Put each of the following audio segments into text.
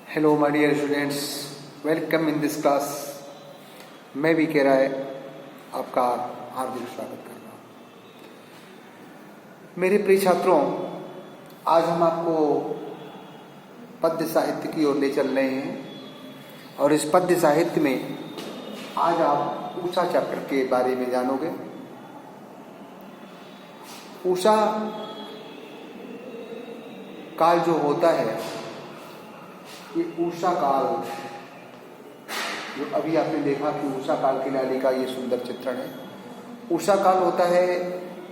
Hello my dear students, welcome in this class. मैं भी कह रहा है आपका हार्दिक स्वागत कर रहा हूँ। मेरे प्रिय छात्रों, आज हम आपको पद्य साहित्य की ओर ले चल रहे हैं और इस पद्य साहित्य में आज आप उषा चैप्टर के बारे में जानोगे। उषा काल जो होता है, ये उषा काल जो अभी आपने देखा कि उषा काल की लाली का ये सुंदर चित्रण है। उषा काल होता है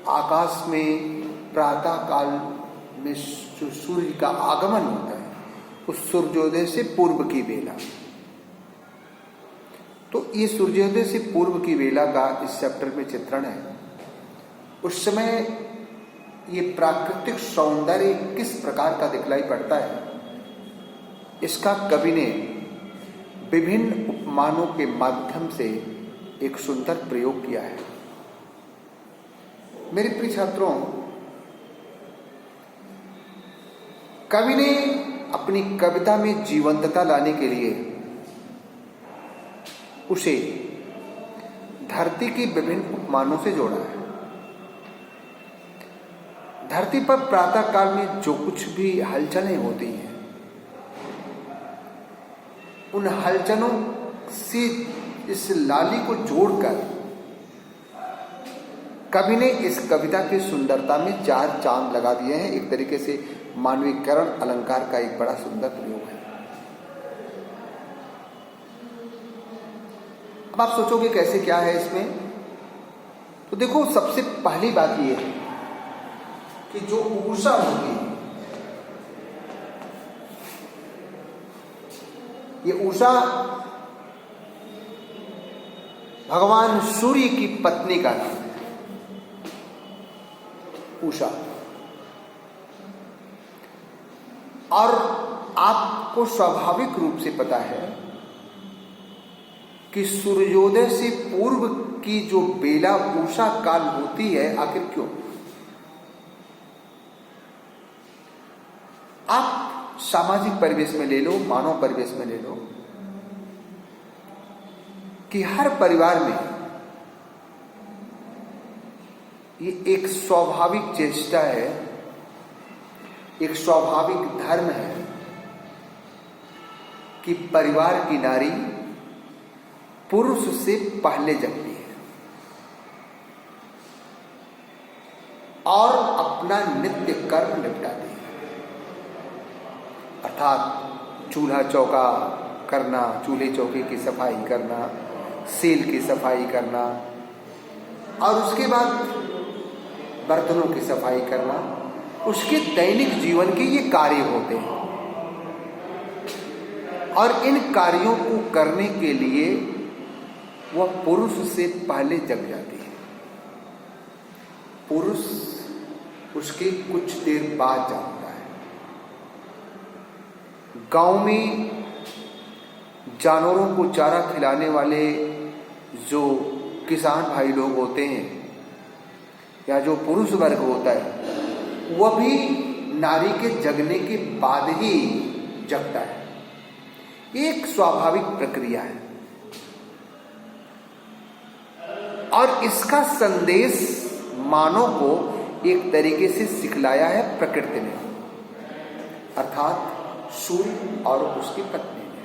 आकाश में प्रातः काल में जो सूर्य का आगमन होता है, उस सूर्योदय से पूर्व की बेला। तो ये सूर्योदय से पूर्व की बेला का इस चैप्टर में चित्रण है। उस समय ये प्राकृतिक सौंदर्य किस प्रकार का दिखलाई पड़ता है, इसका कवि ने विभिन्न उपमानों के माध्यम से एक सुंदर प्रयोग किया है। मेरे प्रिय छात्रों, कवि ने अपनी कविता में जीवंतता लाने के लिए उसे धरती की विभिन्न उपमानों से जोड़ा है। धरती पर प्रातः काल में जो कुछ भी हलचलें होती हैं, उन हलचलों से इस लाली को जोड़कर कवि ने इस कविता की सुंदरता में चार चांद लगा दिए हैं। एक तरीके से मानवीकरण अलंकार का एक बड़ा सुंदर प्रयोग है। अब आप सोचोगे कैसे, क्या है इसमें? तो देखो, सबसे पहली बात यह है कि जो उषा होती है, ये उषा भगवान सूर्य की पत्नी का नाम है। उषा। और आपको स्वाभाविक रूप से पता है कि सूर्योदय से पूर्व की जो बेला उषा काल होती है, आखिर क्यों? आप सामाजिक परिवेश में ले लो, मानव परिवेश में ले लो, कि हर परिवार में ये एक स्वाभाविक चेष्टा है, एक स्वाभाविक धर्म है कि परिवार की नारी पुरुष से पहले जगती है और अपना नित्य कर्म निपटाती है। अर्थात चूल्हा चौका करना, चूल्हे चौके की सफाई करना, सेल की सफाई करना और उसके बाद बर्तनों की सफाई करना, उसके दैनिक जीवन के ये कार्य होते हैं। और इन कार्यों को करने के लिए वह पुरुष से पहले जग जाती है। पुरुष उसके कुछ देर बाद जागता है। गांव में जानवरों को चारा खिलाने वाले जो किसान भाई लोग होते हैं या जो पुरुष वर्ग होता है, वह भी नारी के जगने के बाद ही जगता है। एक स्वाभाविक प्रक्रिया है और इसका संदेश मानव को एक तरीके से सिखलाया है प्रकृति ने, अर्थात सूर्य और उसकी पत्नी ने।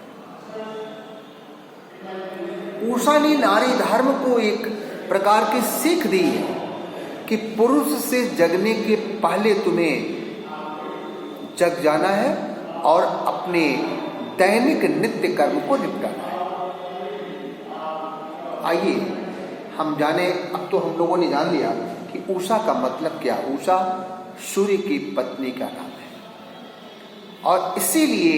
उषा ने नारी धर्म को एक प्रकार की सीख दी है कि पुरुष से जगने के पहले तुम्हें जग जाना है और अपने दैनिक नित्य कर्म को निपटाना है। आइए हम जाने, अब तो हम लोगों ने जान लिया कि उषा का मतलब क्या। उषा सूर्य की पत्नी का नाम है और इसीलिए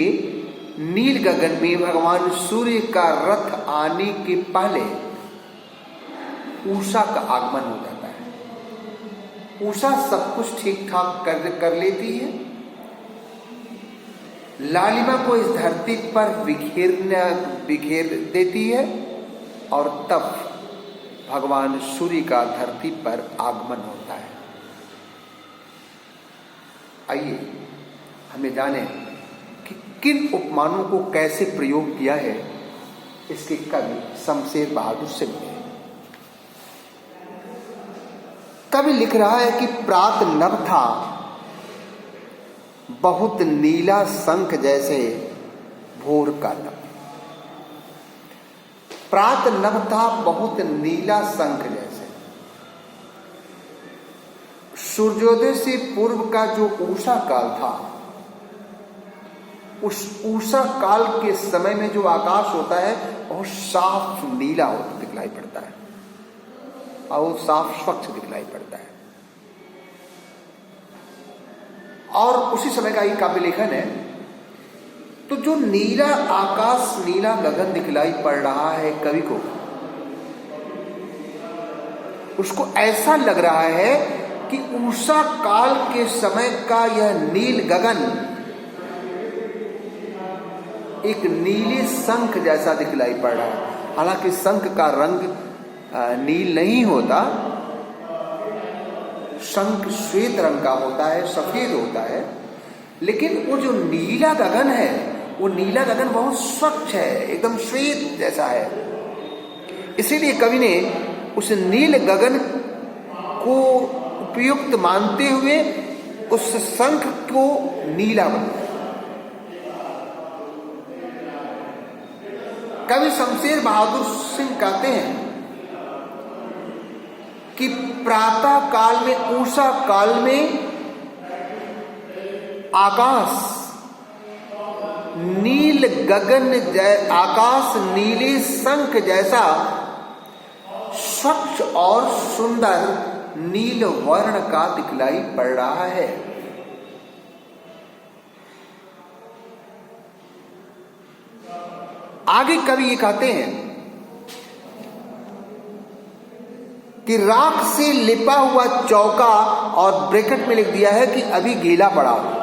नील गगन में भगवान सूर्य का रथ आने के पहले उषा का आगमन हो जाता है। उषा सब कुछ ठीक ठाक कर लेती है, लालिमा को इस धरती पर बिखेर देती है और तब भगवान सूर्य का धरती पर आगमन होता है। आइए हमें जाने कि किन उपमानों को कैसे प्रयोग किया है, इसके कवि शमशेर बहादुर से मिले। कवि लिख रहा है कि प्रात नभ था बहुत नीला शंख जैसे भोर का नभ। प्रात नभ था बहुत नीला शंख जैसे। सूर्योदय से पूर्व का जो उषा काल था, उस उषा काल के समय में जो आकाश होता है बहुत साफ नीला होता दिखलाई पड़ता है और साफ स्वच्छ दिखलाई पड़ता है। और उसी समय का एक काव्य लेखन है। तो जो नीला आकाश, नीला गगन दिखलाई पड़ रहा है कवि को, उसको ऐसा लग रहा है कि उषा काल के समय का यह नील गगन एक नीले शंख जैसा दिखलाई पड़ रहा है। हालांकि शंख का रंग नील नहीं होता, शंख श्वेत रंग का होता है, सफेद होता है, लेकिन वो जो नीला गगन है, वो नीला गगन बहुत स्वच्छ है, एकदम श्वेत जैसा है। इसीलिए कवि ने उस नील गगन को उपयुक्त मानते हुए उस शंख को नीला बनाया। कवि शमशेर बहादुर सिंह कहते हैं कि प्रातः काल में, उषा काल में आकाश नील गगन आकाश नीले शंख जैसा स्वच्छ और सुंदर नील वर्ण का दिखलाई पड़ रहा है। आगे कवि ये कहते हैं कि राख से लिपा हुआ चौका, और ब्रैकेट में लिख दिया है कि अभी गीला पड़ा हो।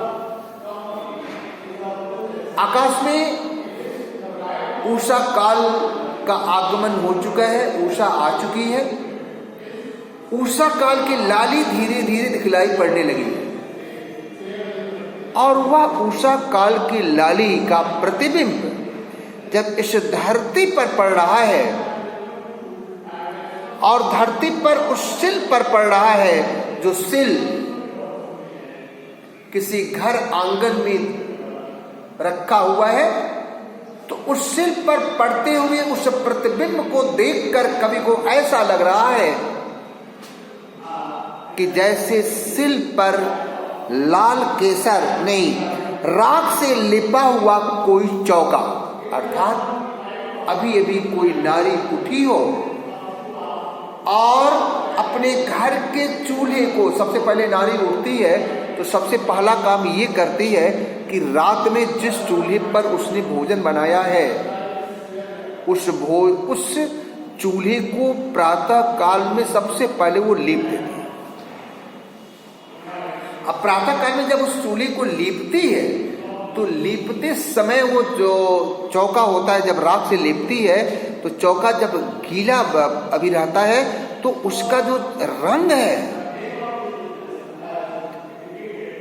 आकाश में उषा काल का आगमन हो चुका है, उषा आ चुकी है। उषा काल की लाली धीरे धीरे दिखलाई पड़ने लगी और वह उषा काल की लाली का प्रतिबिंब जब इस धरती पर पड़ रहा है और धरती पर उस सिल पर पड़ रहा है, जो सिल किसी घर आंगन में रखा हुआ है, तो उस सिल पर पड़ते हुए उस प्रतिबिंब को देखकर कवि को ऐसा लग रहा है कि जैसे सिल पर लाल केसर नहीं, राख से लिपा हुआ कोई चौका, अर्थात अभी अभी कोई नारी उठी हो और अपने घर के चूल्हे को, सबसे पहले नारी उठती है तो सबसे पहला काम ये करती है कि रात में जिस चूल्हे पर उसने भोजन बनाया है उस चूल्हे को प्रातः काल में सबसे पहले वो लीप देती है। अब प्रातः काल में जब उस चूल्हे को लीपती है तो लीपते समय वो जो चौका होता है, जब राख से लीपती है तो चौका जब गीला अभी रहता है तो उसका जो रंग है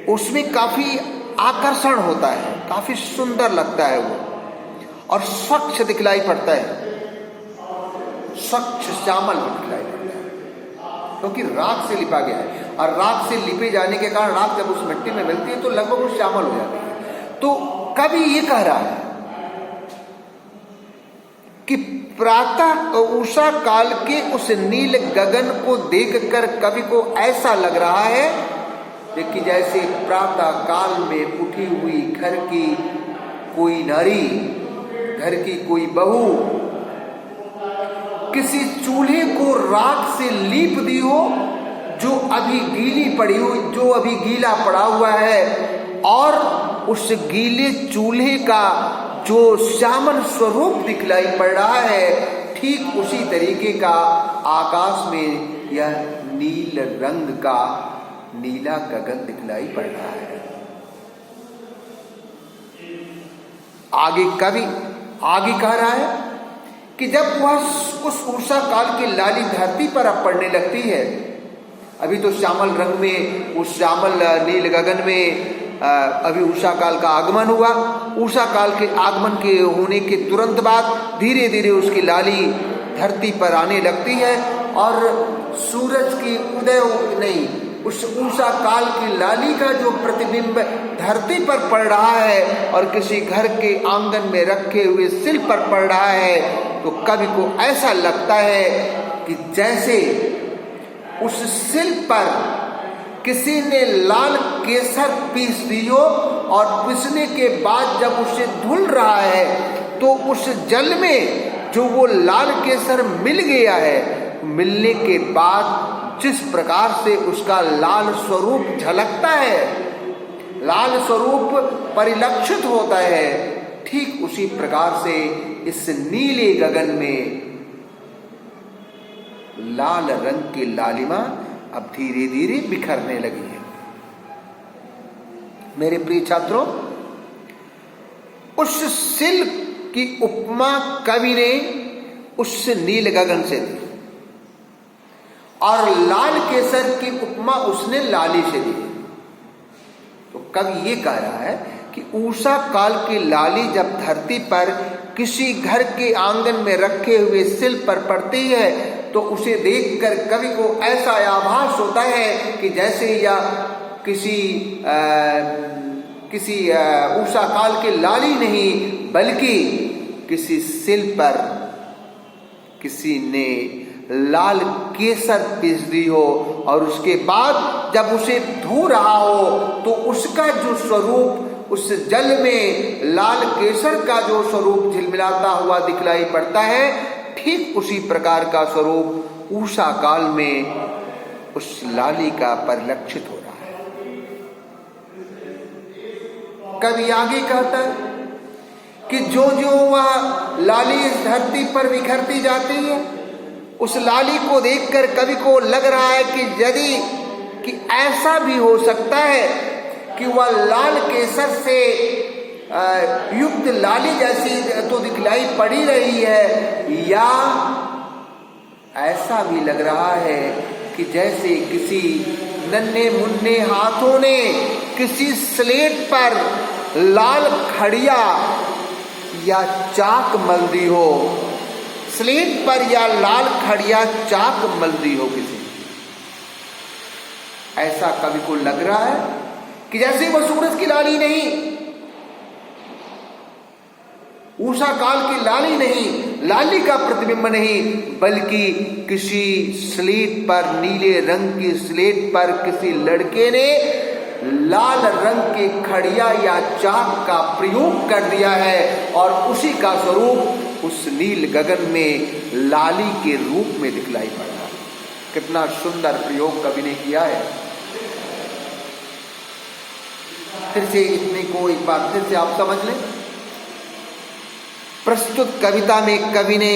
उसमें काफी आकर्षण होता है, काफी सुंदर लगता है वो, और स्वच्छ दिखलाई पड़ता है, स्वच्छ श्यामल दिखलाई पड़ता है, क्योंकि राख से लिपा गया है। और राख से लिपे जाने के कारण राख जब उस मिट्टी में मिलती है तो लगभग वो श्यामल हो जाती है। तो कवि ये कह रहा है कि प्रातः उषा काल के उस नील गगन को देखकर कवि को ऐसा लग रहा है कि जैसे प्रातः काल में उठी हुई घर की कोई नारी, घर की कोई बहू किसी चूल्हे को राख से लीप दी हो, जो अभी गीली पड़ी हो, जो अभी गीला पड़ा हुआ है, और उस गीले चूल्हे का जो श्यामल स्वरूप दिखलाई पड़ रहा है, ठीक उसी तरीके का आकाश में यह नील रंग का नीला गगन दिखलाई पड़ रहा है। आगे कवि आगे कह रहा है कि जब वह उस उषा काल की लाली धरती पर अब पड़ने लगती है, अभी तो श्यामल रंग में, उस श्यामल नील गगन में अभी उषा काल का आगमन हुआ, उषा काल के आगमन के होने के तुरंत बाद धीरे धीरे उसकी लाली धरती पर आने लगती है और सूरज की उदय नहीं, उस उषा काल की लाली का जो प्रतिबिंब धरती पर पड़ रहा है और किसी घर के आंगन में रखे हुए सिल पर पड़ रहा है, तो कवि को ऐसा लगता है कि जैसे उस सिल पर किसी ने लाल केसर पीस दी हो और पीसने के बाद जब उसे धुल रहा है तो उस जल में जो वो लाल केसर मिल गया है, मिलने के बाद जिस प्रकार से उसका लाल स्वरूप झलकता है, लाल स्वरूप परिलक्षित होता है, ठीक उसी प्रकार से इस नीले गगन में लाल रंग की लालिमा अब धीरे धीरे बिखरने लगी है। मेरे प्रिय छात्रों, उस सिल की उपमा कवि ने उस नील गगन से दी और लाल केसर की उपमा उसने लाली से दी। तो कवि ये कह रहा है कि उषा काल की लाली जब धरती पर किसी घर के आंगन में रखे हुए सिल पर पड़ती है तो उसे देखकर कवि को ऐसा आभास होता है कि जैसे यह किसी उषा काल की लाली नहीं बल्कि किसी सिल पर किसी ने लाल केसर पीस दी हो और उसके बाद जब उसे धो रहा हो तो उसका जो स्वरूप, उस जल में लाल केसर का जो स्वरूप झिलमिलाता हुआ दिखलाई पड़ता है, ठीक उसी प्रकार का स्वरूप उषा काल में उस लाली का परिलक्षित हो रहा है। कवि आगे कहता है कि जो जो वह लाली इस धरती पर बिखरती जाती है, उस लाली को देखकर कवि को लग रहा है कि यदि कि ऐसा भी हो सकता है कि वह लाल केसर से युक्त लाली जैसी तो दिखलाई पड़ी रही है, या ऐसा भी लग रहा है कि जैसे किसी नन्हे मुन्ने हाथों ने किसी स्लेट पर लाल खड़िया या चाक मल दी हो, स्लेट पर या लाल खड़िया चाक मल दी हो किसी, ऐसा कवि को लग रहा है कि जैसे वह सूरज की लाली नहीं, उषा काल की लाली नहीं, लाली का प्रतिबिंब नहीं, बल्कि किसी स्लेट पर, नीले रंग की स्लेट पर किसी लड़के ने लाल रंग की खड़िया या चाक का प्रयोग कर दिया है और उसी का स्वरूप उस नील गगन में लाली के रूप में दिखलाई पड़ रहा है। कितना सुंदर प्रयोग कवि ने किया है। फिर से इतने को एक बार फिर से आप समझ लें। प्रस्तुत कविता में कवि ने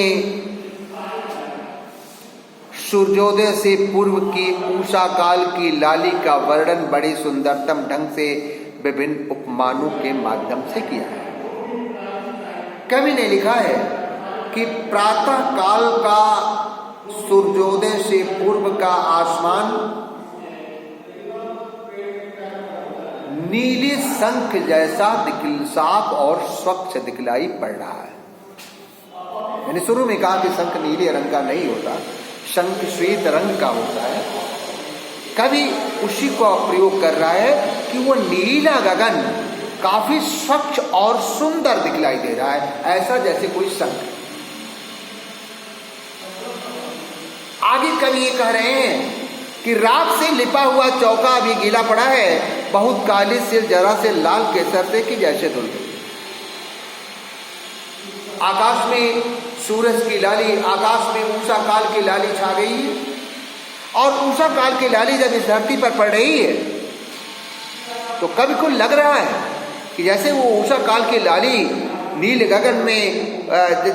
सूर्योदय से पूर्व की उषा काल की लाली का वर्णन बड़े सुंदरतम ढंग से विभिन्न उपमानों के माध्यम से किया है। कवि ने लिखा है कि प्रातः काल का सूर्योदय से पूर्व का आसमान नीले शंख जैसा साफ और स्वच्छ दिखलाई पड़ रहा है। मैंने शुरू में कहा कि शंख नीले रंग का नहीं होता, शंख श्वेत रंग का होता है। कवि उसी को प्रयोग कर रहा है कि वो नीला गगन काफी स्वच्छ और सुंदर दिखलाई दे रहा है, ऐसा जैसे कोई शंख। आगे कवि ये कह रहे हैं कि रात से लिपा हुआ चौका अभी गीला पड़ा है, बहुत काली सिर जरा से लाल केसर से कि जैसे धुल गई। आकाश में सूरज की लाली, आकाश में उषा काल की लाली छा गई है और उषा काल की लाली जब इस धरती पर पड़ रही है तो कवि को लग रहा है कि जैसे वो उषा काल की लाली नील गगन में,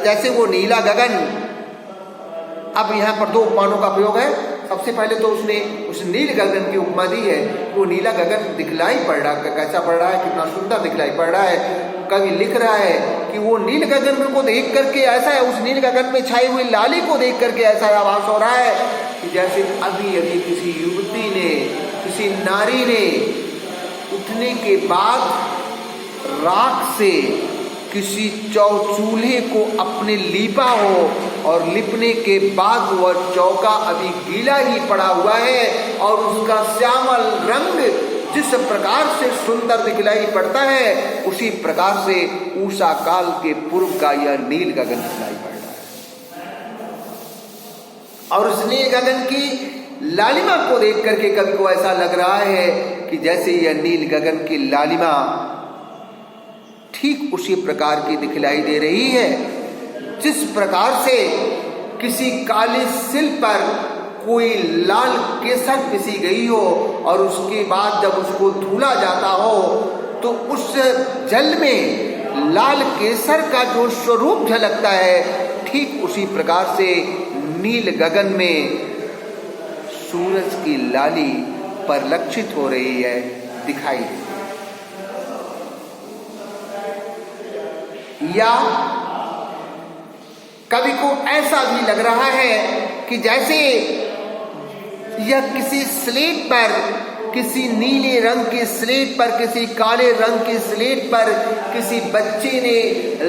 जैसे वो नीला गगन। अब यहाँ पर दो उपमानों का प्रयोग है। सबसे पहले तो उसने उस नील गगन की उपमा दी है, वो नीला गगन दिखलाई पड़ रहा है, कैसा पड़ रहा है, कितना सुंदर दिखलाई पड़ रहा है। कवि लिख रहा है कि वो नील गगन को देख करके ऐसा है, उस नील गगन में छाई हुई लाली को देख करके ऐसा आभास हो रहा है कि जैसे अभी अभी किसी युवती ने, किसी नारी ने उठने के बाद राख से किसी चौचूल्हे को अपने लीपा हो और लिपने के बाद वह चौका अभी गीला ही पड़ा हुआ है और उसका श्यामल रंग जिस प्रकार से सुंदर दिखलाई पड़ता है, उसी प्रकार से उषा काल के पूर्व का यह नील गगन दिखलाई पड़ रहा है। और उस नील गगन की लालिमा को देख करके कवि को ऐसा लग रहा है कि जैसे यह नील गगन की लालिमा ठीक उसी प्रकार की दिखलाई दे रही है जिस प्रकार से किसी काले सिल पर कोई लाल केसर पिसी गई हो और उसके बाद जब उसको धुला जाता हो तो उस जल में लाल केसर का जो स्वरूप झलकता है, ठीक उसी प्रकार से नील गगन में सूरज की लाली परिलक्षित हो रही है, दिखाई दे। या कवि को ऐसा भी लग रहा है कि जैसे यह किसी स्लेट पर, किसी नीले रंग के स्लेट पर, किसी काले रंग के स्लेट पर किसी बच्चे ने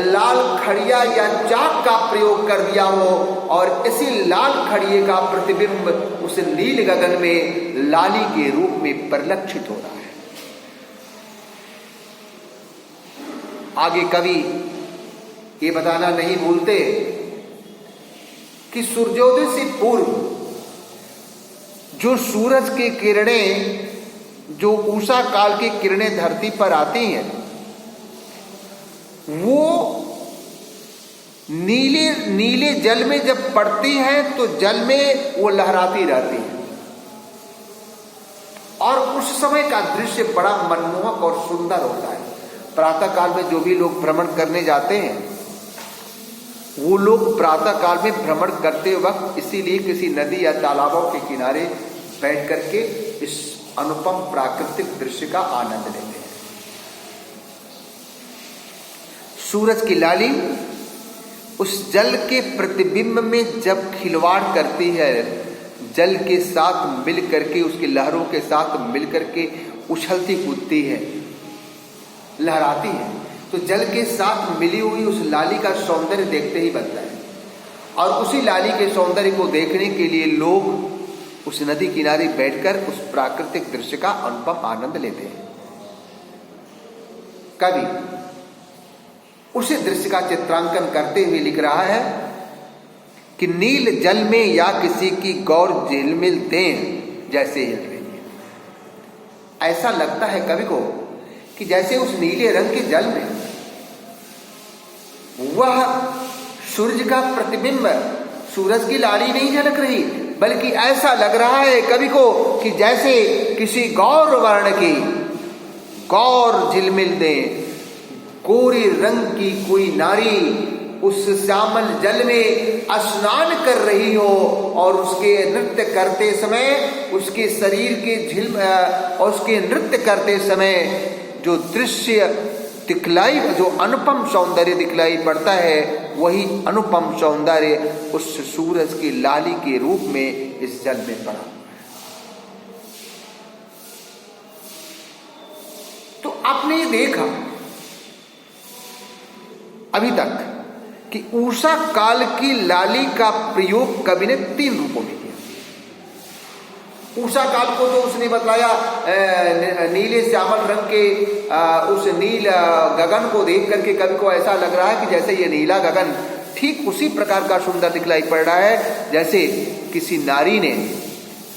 लाल खड़िया या चाक का प्रयोग कर दिया हो और इसी लाल खड़िए का प्रतिबिंब उस नील गगन में लाली के रूप में परिलक्षित हो रहा है। आगे कवि ये बताना नहीं भूलते कि सूर्योदय से पूर्व जो सूरज की किरणें, जो उषा काल की किरणें धरती पर आती हैं, वो नीले नीले जल में जब पड़ती हैं तो जल में वो लहराती रहती हैं और उस समय का दृश्य बड़ा मनमोहक और सुंदर होता है। प्रातः काल में जो भी लोग भ्रमण करने जाते हैं, वो लोग प्रातः काल में भ्रमण करते वक्त इसीलिए किसी नदी या तालाबों के किनारे बैठ करके इस अनुपम प्राकृतिक दृश्य का आनंद लेते हैं। सूरज की लाली उस जल के प्रतिबिंब में जब खिलवाड़ करती है, जल के साथ मिल करके, उसकी लहरों के साथ मिल करके उछलती कूदती है, लहराती है, तो जल के साथ मिली हुई उस लाली का सौंदर्य देखते ही बनता है। और उसी लाली के सौंदर्य को देखने के लिए लोग उस नदी किनारे बैठकर उस प्राकृतिक दृश्य का अनुपम आनंद लेते हैं। कवि उसी दृश्य का चित्रांकन करते हुए लिख रहा है कि नील जल में या किसी की गौर झिलमिल दें जैसे हिल रही है। ऐसा लगता है कवि को कि जैसे उस नीले रंग के जल में वह सूरज का प्रतिबिंब, सूरज की लाली नहीं झलक रही, बल्कि ऐसा लग रहा है कवि को कि जैसे किसी गौर वर्ण की गौर झिलमिल दे, गोरी रंग की कोई नारी उस श्यामल जल में स्नान कर रही हो और उसके नृत्य करते समय, उसके शरीर के और उसके नृत्य करते समय जो दृश्य दिखलाई, जो अनुपम सौंदर्य दिखलाई पड़ता है, वही अनुपम सौंदर्य उस सूरज की लाली के रूप में इस जल में पड़ा। तो आपने देखा अभी तक कि उषा काल की लाली का प्रयोग कवि ने 3 रूपों में किया। उषा काल को तो उसने बतलाया नीले श्यामल रंग के उस नील गगन को देख करके कवि को ऐसा लग रहा है कि जैसे ये नीला गगन ठीक उसी प्रकार का सुंदर दिखलाई पड़ रहा है जैसे किसी नारी ने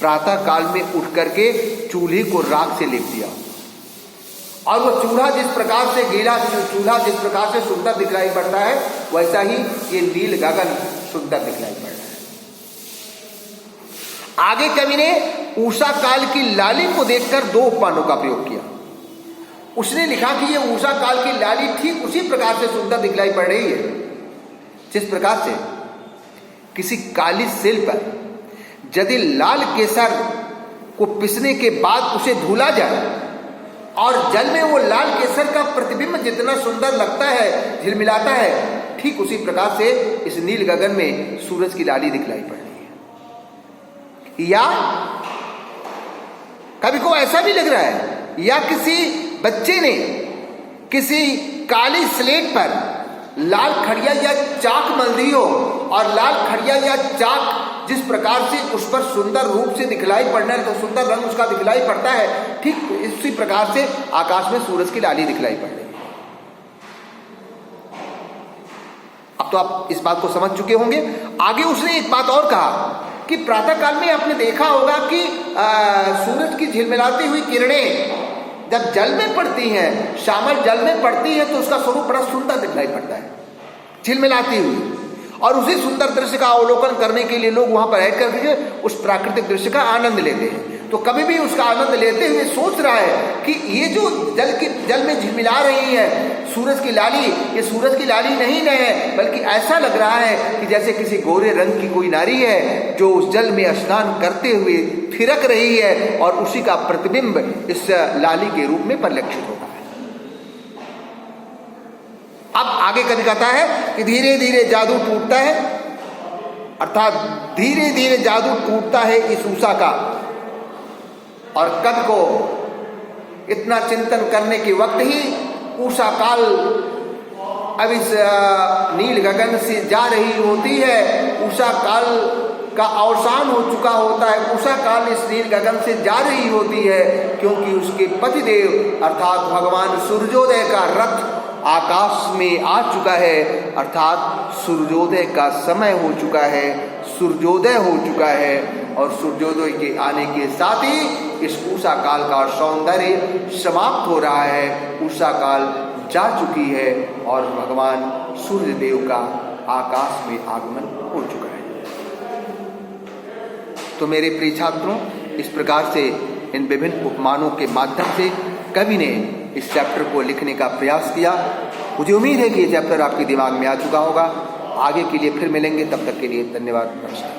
प्रातः काल में उठ करके चूल्हे को राख से लेप दिया और वो चूल्हा जिस प्रकार से गीला, चूल्हा जिस प्रकार से सुंदर दिखलाई पड़ता है, वैसा ही ये नील गगन सुंदर दिखलाई पड़ रहा है। आगे कवि ने उषा काल की लाली को देखकर 2 उपमानों का प्रयोग किया। उसने लिखा कि ये उषा काल की लाली ठीक उसी प्रकार से सुंदर दिखलाई पड़ रही है जिस प्रकार से किसी काली सिल पर यदि लाल केसर को पिसने के बाद उसे धुला जाए और जल में वो लाल केसर का प्रतिबिंब जितना सुंदर लगता है, झिलमिलाता है, ठीक उसी प्रकार से इस नील गगन में सूरज की लाली दिखलाई पड़ रही है। या कवि को ऐसा भी लग रहा है या किसी बच्चे ने किसी काली स्लेट पर लाल खड़िया या चाक मल दी हो, और लाल खड़िया या चाक जिस प्रकार से उस पर सुंदर रूप से दिखलाई पड़ना है, तो सुंदर रंग उसका दिखलाई पड़ता है, ठीक इसी प्रकार से आकाश में सूरज की लाली दिखलाई पड़ रही है। अब तो आप इस बात को समझ चुके होंगे। आगे उसने एक बात और कहा कि प्रातः काल में आपने देखा होगा कि सूरज की झिलमिलाती हुई किरणें जब जल में पड़ती हैं, श्यामल जल में पड़ती है, तो उसका स्वरूप बड़ा सुंदर दिखलाई पड़ता है, झिलमिलाती हुई। और उसी सुंदर दृश्य का अवलोकन करने के लिए लोग वहां पर बैठ करके उस प्राकृतिक दृश्य का आनंद लेते हैं। तो कभी भी उसका आनंद लेते हुए सोच रहा है कि ये जो जल में झिलमिला रही है सूरज की लाली, ये सूरज की लाली नहीं है, बल्कि ऐसा लग रहा है कि जैसे किसी गोरे रंग की कोई नारी है जो उस जल में स्नान करते हुए थिरक रही है, और उसी का प्रतिबिंब इस लाली के रूप में परिलक्षित होता है। अब आगे कभी कहता है कि धीरे धीरे जादू टूटता है, अर्थात धीरे धीरे जादू टूटता है इस उषा का, और कब को इतना चिंतन करने के वक्त ही उषा काल अब इस नील गगन से जा रही होती है। उषा काल का अवसान हो चुका होता है, उषा काल इस नील गगन से जा रही होती है, क्योंकि उसके पतिदेव अर्थात भगवान सूर्योदय का रथ आकाश में आ चुका है, अर्थात सूर्योदय का समय हो चुका है, सूर्योदय हो चुका है। और सूर्योदय के आने के साथ ही इस उषा काल का सौंदर्य समाप्त हो रहा है, उषा काल जा चुकी है और भगवान सूर्यदेव का आकाश में आगमन हो चुका है। तो मेरे प्रिय छात्रों, इस प्रकार से इन विभिन्न उपमानों के माध्यम से कवि ने इस चैप्टर को लिखने का प्रयास किया। मुझे उम्मीद है कि ये चैप्टर आपके दिमाग में आ चुका होगा। आगे के लिए फिर मिलेंगे, तब तक के लिए धन्यवाद, नमस्कार।